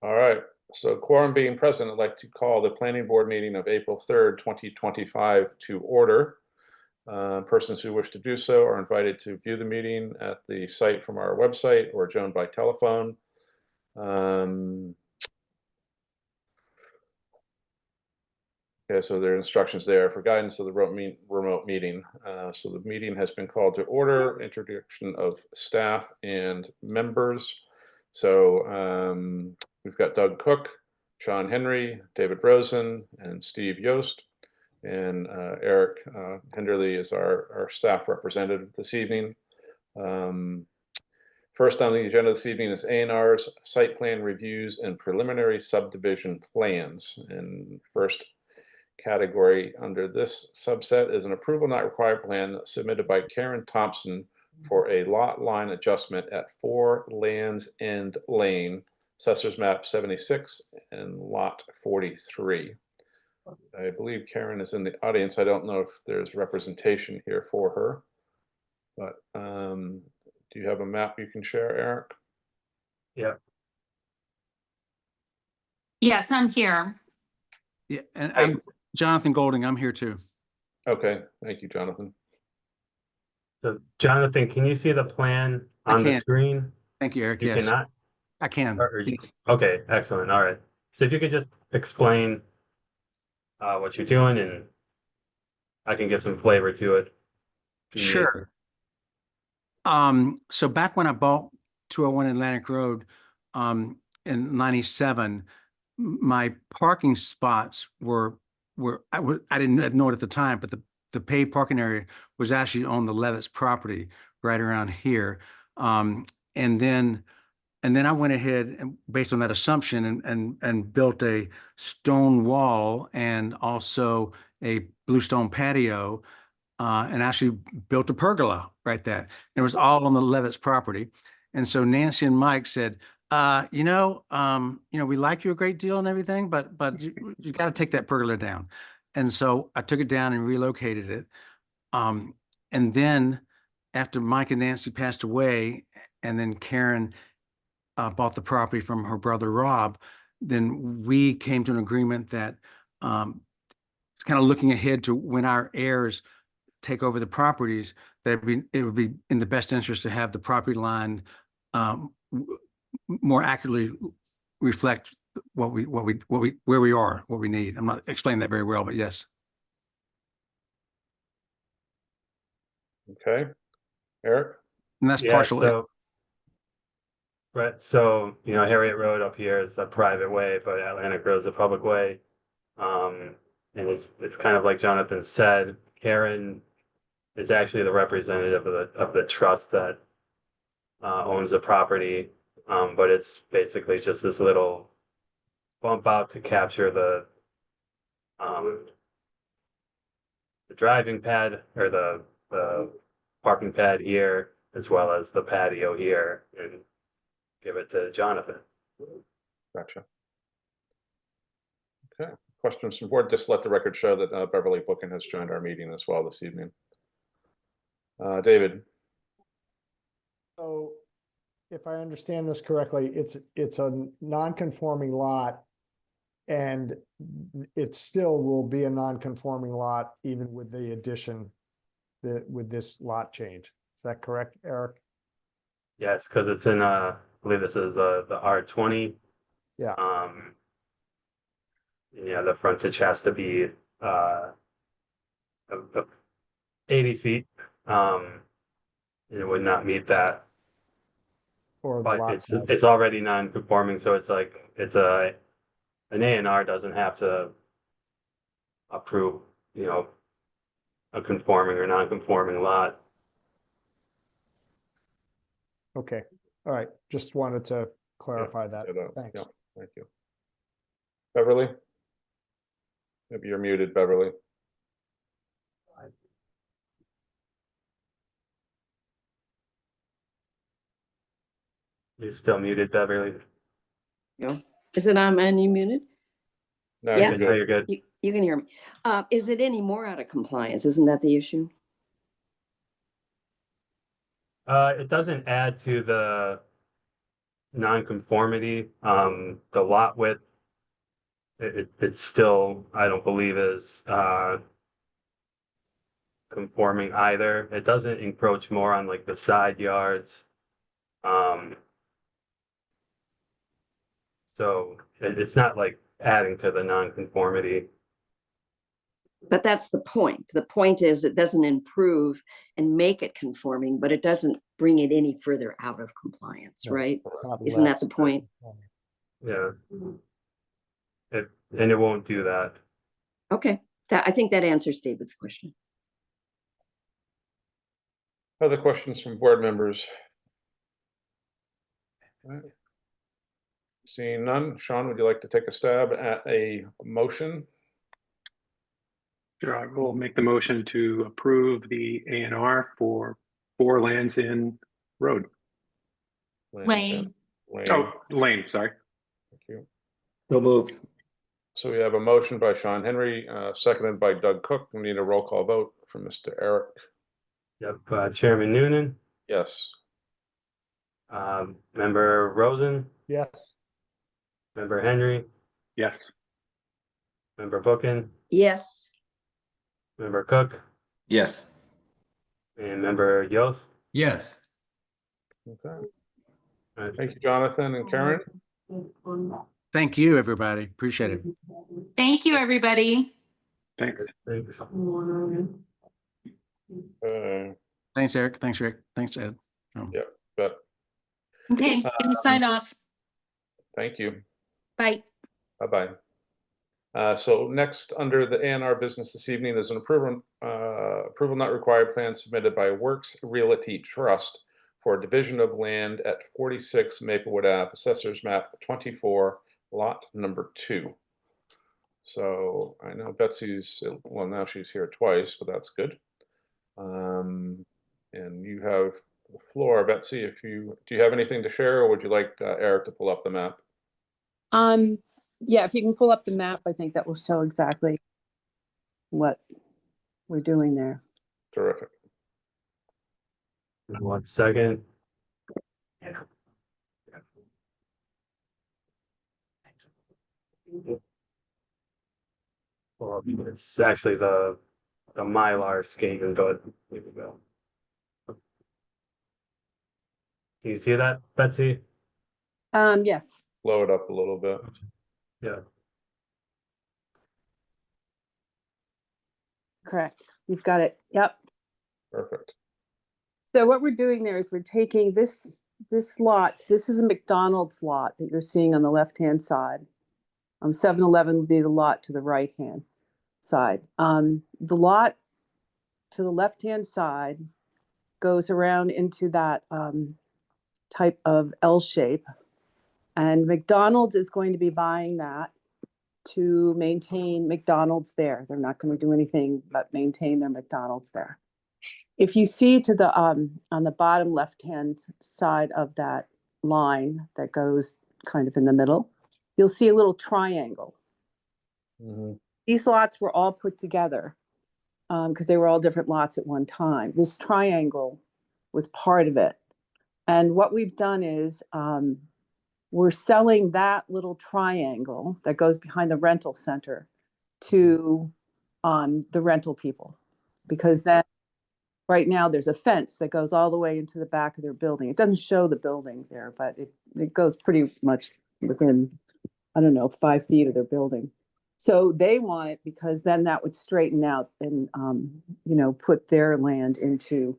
All right, so quorum being present, I'd like to call the planning board meeting of April 3rd, 2025 to order. Persons who wish to do so are invited to view the meeting at the site from our website or joined by telephone. Okay, so there are instructions there for guidance of the remote meeting. So the meeting has been called to order, introduction of staff and members. So we've got Doug Cook, Sean Henry, David Rosen, and Steve Yost. And Eric Henderly is our staff representative this evening. First on the agenda this evening is A&R's site plan reviews and preliminary subdivision plans. And first category under this subset is an approval not required plan submitted by Karen Thompson for a lot line adjustment at 4 Lands End Lane, Assessor's Map 76 and Lot 43. I believe Karen is in the audience. I don't know if there's representation here for her, but do you have a map you can share, Eric? Yeah. Yes, I'm here. Yeah, and I'm Jonathan Golding. I'm here too. Okay, thank you, Jonathan. So Jonathan, can you see the plan on the screen? Thank you, Eric. You yes. cannot? I can. Okay, excellent. All right. So if you could just explain what you're doing, and I can give some flavor to it. Sure. So back when I bought 201 Atlantic Road in 97, my parking spots were I didn't know it at the time, but the paid parking area was actually on the Levitt's property right around here. And then I went ahead and based on that assumption and built a stone wall and also a bluestone patio, and actually built a pergola right there. It was all on the Levitt's property. And so Nancy and Mike said, we like you a great deal and everything, but you got to take that pergola down. And so I took it down and relocated it. And then after Mike and Nancy passed away, and then Karen bought the property from her brother Rob, then we came to an agreement that kind of looking ahead to when our heirs take over the properties, that it would be in the best interest to have the property line more accurately reflect where we are, what we need. I'm not explaining that very well, but yes. Okay, Eric. And that's partially. So, right. So, Harriet Road up here is a private way, but Atlantic Road is a public way. And it's kind of like Jonathan said, Karen is actually the representative of the trust that owns the property. But it's basically just this little bump out to capture the driving pad or the parking pad here, as well as the patio here, and give it to Jonathan. Gotcha. Okay, questions from board? Just let the record show that Beverly Bookin has joined our meeting as well this evening. David. So if I understand this correctly, it's a non-conforming lot, and it still will be a non-conforming lot even with the addition, with this lot change. Is that correct, Eric? Yes, because it's in I believe this is the R20. Yeah. The frontage has to be 80 feet. It would not meet that. Or but it's already non-conforming, so it's like an A&R doesn't have to approve, a conforming or non-conforming lot. Okay, all right. Just wanted to clarify that. Thanks. Yeah, thank you. Beverly? Maybe you're muted, Beverly. You're still muted, Beverly. No. Is it on unmuted? No, yes, you're good. You can hear me. Is it any more out of compliance? Isn't that the issue? It doesn't add to non-conformity. The lot width, it's still, I don't believe is, conforming either. It doesn't encroach more on like the side yards. So it's not like adding to the non-conformity. But that's the point. The point is it doesn't improve and make it conforming, but it doesn't bring it any further out of compliance, No. right? Not Isn't that less the point? Yeah. And it won't do that. Okay, I think that answers David's question. Other questions from board members? All right. Seeing none, Sean, would you like to take a stab at a motion? Sure, I will make the motion to approve the A&R for 4 Lands End Road. Lane. Lane, Oh, Lane, sorry. thank you. So moved. So we have a motion by Sean Henry, seconded by Doug Cook. We need a roll call vote from Mr. Eric. Yep, Chairman Noonan, Yes. Member Rosen, Yes, Member Henry, Yes. Member Bookin, Yes, Member Cook, Yes. and Member Yost. Yes. Okay. Uh, Thank you, Jonathan and Karen. Thank you, everybody. Appreciate it. Thank you, everybody. Thanks. Thanks. Thanks, Eric. Thanks, Rick. Thanks, Ed. But Okay, gonna sign off. thank you. Bye. Bye-bye. So next, under the A&R business this evening, there's an approval not required plan submitted by Works Realty Trust for a division of land at 46 Maplewood Ave, Assessor's Map 24, Lot number 2. So I know Betsy's, well, now she's here twice, but that's good. And you have the floor, Betsy. Do you have anything to share, or would you like Eric to pull up the map? Yeah, if you can pull up the map, I think that will show exactly what we're doing there. Terrific. 1 second. Well, it's actually the Mylar scan, but here we go. Can you see that, Betsy? Yes, Blow it up a little bit. Yeah. correct. You've got it. Yep. Perfect. So what we're doing there is we're taking this lot. This is a McDonald's lot that you're seeing on the left-hand side. 7-Eleven would be the lot to the right-hand side. The lot to the left-hand side goes around into that type of L shape. And McDonald's is going to be buying that to maintain McDonald's there. They're not going to do anything but maintain their McDonald's there. If you see to the on the bottom left-hand side of that line that goes kind of in the middle, you'll see a little triangle. Mm-hmm. These lots were all put together because they were all different lots at one time. This triangle was part of it. And what we've done is we're selling that little triangle that goes behind the rental center to the rental people, because then right now there's a fence that goes all the way into the back of their building. It doesn't show the building there, but it goes pretty much within, I don't know, 5 feet of their building. So they want it because then that would straighten out and, put their land into,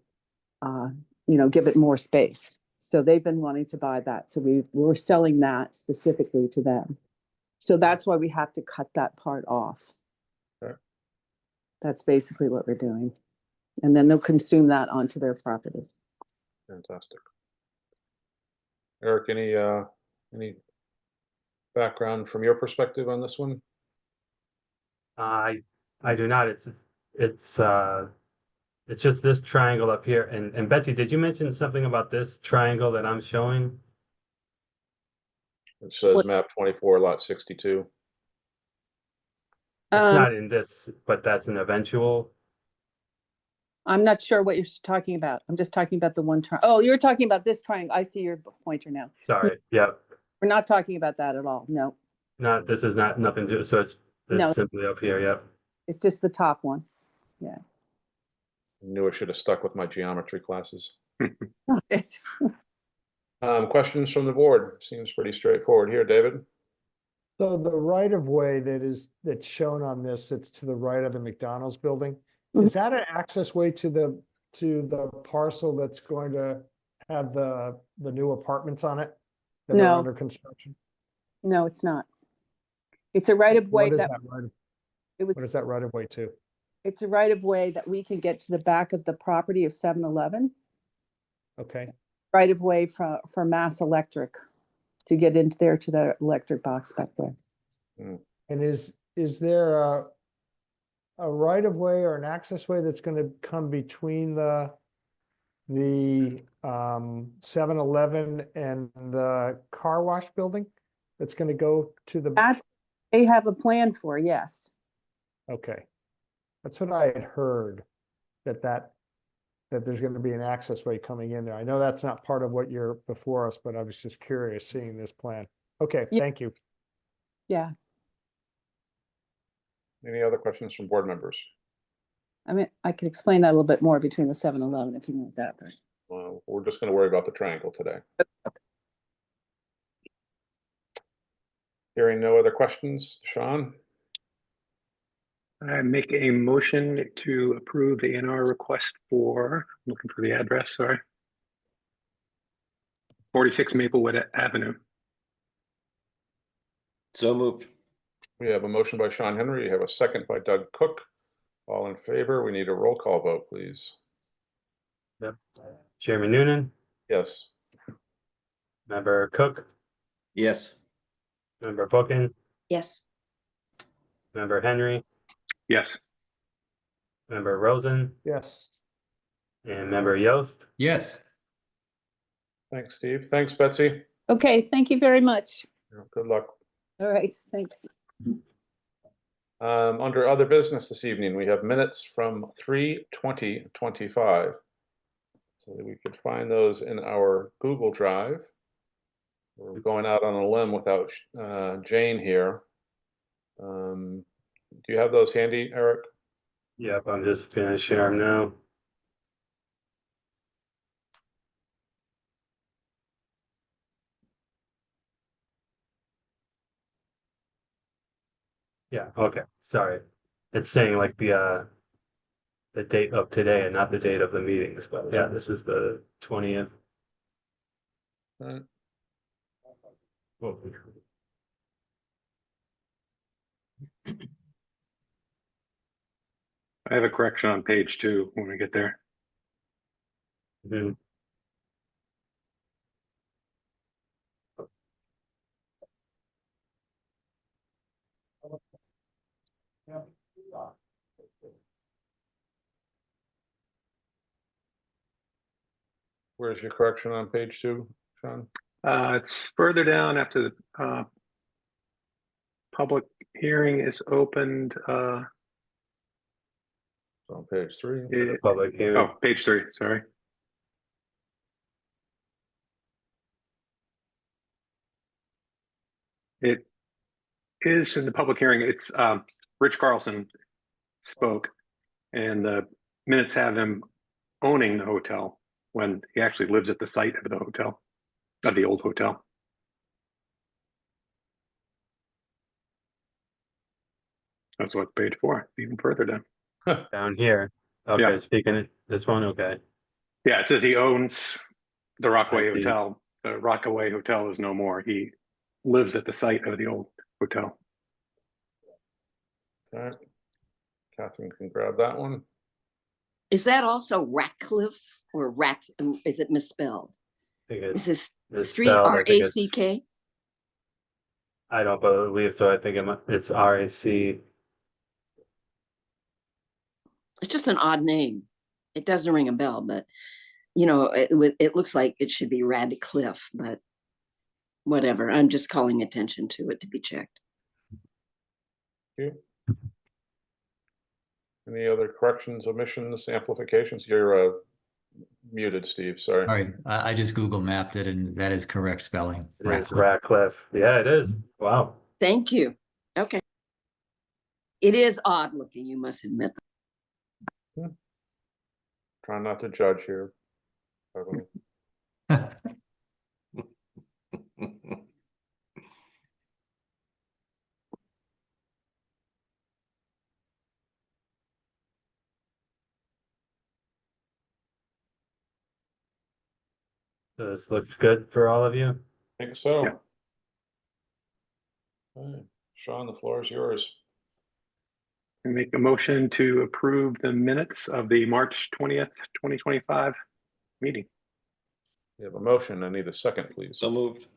give it more space. So they've been wanting to buy that. So we're selling that specifically to them. So that's why we have to cut that part off. Okay. That's basically what we're doing. And then they'll consume that onto their property. Fantastic. Eric, any background from your perspective on this one? I do not. It's just this triangle up here. And Betsy, did you mention something about this triangle that I'm showing? It says What- map 24, lot 62. It's not in this, but that's an eventual. I'm not sure what you're talking about. I'm just talking about the one oh, you're talking about this triangle. I see your pointer now. Sorry, yep. We're not talking about that at all. No, Not, this is not, nothing to, so it's No. simply up here, yep. it's just the top one. Knew I should have stuck with my geometry classes. It- Questions from the board? Seems pretty straightforward here, David. So the right of way that's shown on this, it's to the right of the McDonald's building. Mhm. Is that an access way to the parcel that's going to have the new apartments on it? That are No. under construction? No, it's not. It's a right of way What is that that right? it was, What is that right of way to? it's a right of way that we can get to the back of the property of 7-Eleven. Okay, Right of way for Mass Electric to get into there to that electric box back there. and is there a right of way or an access way that's gonna come between the 7-Eleven and the car wash building? That's gonna go to the, That's, they have a plan for, yes. okay. That's what I had heard, that there's gonna be an access way coming in there. I know that's not part of what you're before us, but I was just curious seeing this plan. Okay, Yeah. thank you. Yeah. Any other questions from board members? I mean, I could explain that a little bit more between the 7-Eleven if you want that, but We're just going to worry about the triangle today. Hearing no other questions, Sean? I make a motion to approve the A&R request for, I'm looking for the address, sorry. 46 Maplewood Avenue. So moved. We have a motion by Sean Henry. You have a second by Doug Cook. All in favor? We need a roll call vote, please. Yep. Chairman Noonan, Yes. member Cook, Yes. member Bookin, Yes, member Henry, Yes. member Rosen, Yes, and member Yost. Yes. Thanks, Steve. Thanks, Betsy. okay, thank you very much. Good luck. All right, thanks. Under other business this evening, we have minutes from 3/20/25. So that we could find those in our Google Drive. We're going out on a limb without Jane here. Do you have those handy, Eric? Yep, I'm just gonna share them now. Yeah, okay, sorry. It's saying like the date of today and not the date of the meetings, but yeah, this is the 20th. Right. Whoa. I have a correction on page 2 when we get there. Mhm. Where's your correction on page 2, Sean? It's further down after the public hearing is opened. It's on page 3. The public hearing. Oh, page 3, sorry. It is in the public hearing. It's Rich Carlson spoke, and the minutes have him owning the hotel when he actually lives at the site of the hotel, of the old hotel. That's what's page 4, even further down. Down here. Okay, Yeah. speaking of this one, okay. Yeah, it says he owns the Rockaway I see. Hotel. The Rockaway Hotel is no more. He lives at the site of the old hotel. All right. Catherine can grab that one. is that also Ratcliffe or is it misspelled? I think Is it's, this it's street spelled, I think it's- RACK? I don't believe so. I think it's RAC. It's just an odd name. It doesn't ring a bell, but it looks like it should be Radcliffe, but whatever. I'm just calling attention to it to be checked. Thank you. Any other corrections, omissions, amplifications? You're muted, Steve, sorry. All right, I just Google mapped it and that is correct spelling. It is Ratcliffe. Ratcliffe. Yeah, it is. Wow. Thank you. Okay. It is odd looking, you must admit. Try not to judge here. So this looks good for all of you. I think so. Yeah. All right. Sean, the floor is yours. I make a motion to approve the minutes of the March 20th, 2025 meeting. We have a motion. I need a second, please. So moved.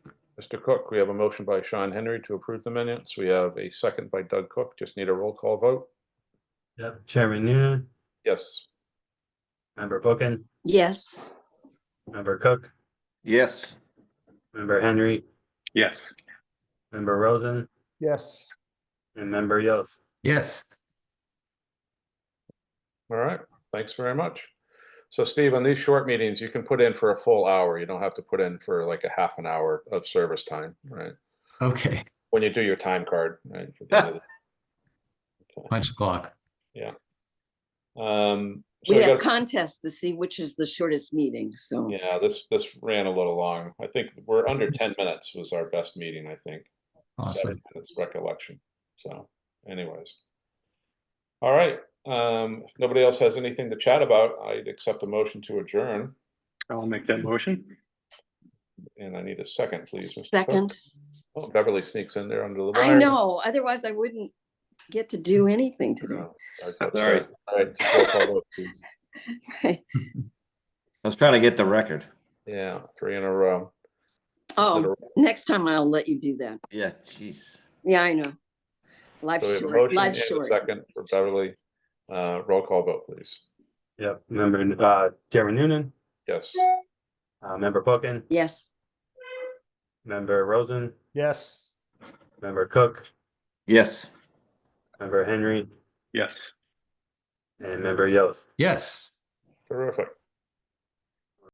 Mr. Cook, we have a motion by Sean Henry to approve the minutes. We have a second by Doug Cook. Just need a roll call vote. Yep. Chairman Noonan, Yes. Member Bookin, Yes. Member Cook, Yes. Member Henry, Yes. Member Rosen, Yes. and Member Yost. Yes. All right. Thanks very much. So Steve, on these short meetings, you can put in for a full hour. You don't have to put in for like a half an hour of service time, right? Okay. When you do your time card, right? For the end of the- Punch clock. Yeah. So We we have got, contests to see which is the shortest meeting, so. yeah, this ran a little long. I think we're under 10 minutes was our best meeting, I think. Awesome. 7 minutes recollection. So anyways. All right. If nobody else has anything to chat about, I'd accept the motion to adjourn. I'll make that motion. And I need a second, please. Mr. Cook. Second. Oh, Beverly sneaks in there under the I wire. know, otherwise I wouldn't get to do anything today. No, that's Sorry. upset. All right, just roll call vote, please. I was trying to get the record. Yeah, 3 in a row. Oh, next time I'll let you do that. Yeah, jeez. Yeah, I know. Life's So we have a short, motion life's and a short. second for Beverly. Roll call vote, please. Yep. Chairman Noonan, Yes. Member Bookin, Yes. Member Rosen, Yes. Member Cook, Yes. Member Henry, Yes. and Member Yost. Yes. Terrific.